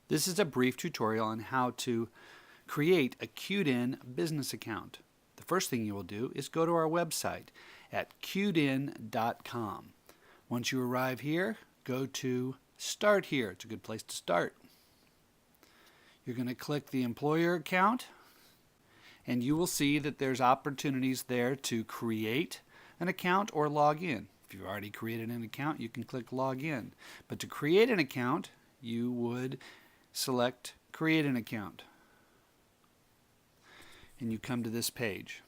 This is a brief tutorial on how to create a Qden business account. The first thing you will do is go to our website at qden.com. Once you arrive here, go to Start Here. It's a good place to start. You're going to click the employer account, and you will see that there's opportunities there to create an account or log in. If you've already created an account, you can click Log In. But to create an account, you would select Create an Account. And you come to this page.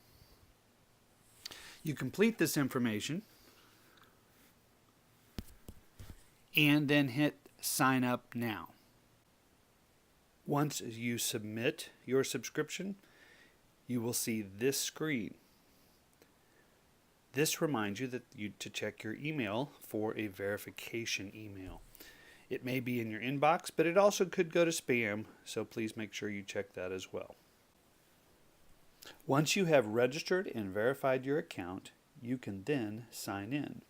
You complete this information and then hit Sign Up Now. Once you submit your subscription, you will see this screen. This reminds you to check your email for a verification email. It may be in your inbox, but it also could go to spam, so please make sure you check that as well. Once you have registered and verified your account, you can then sign in.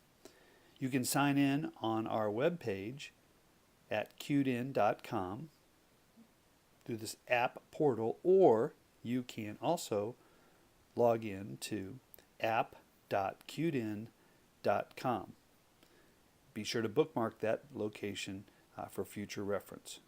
You can sign in on our webpage at qden.com through this app portal, or you can also log in to app.qden.com. Be sure to bookmark that location for future reference.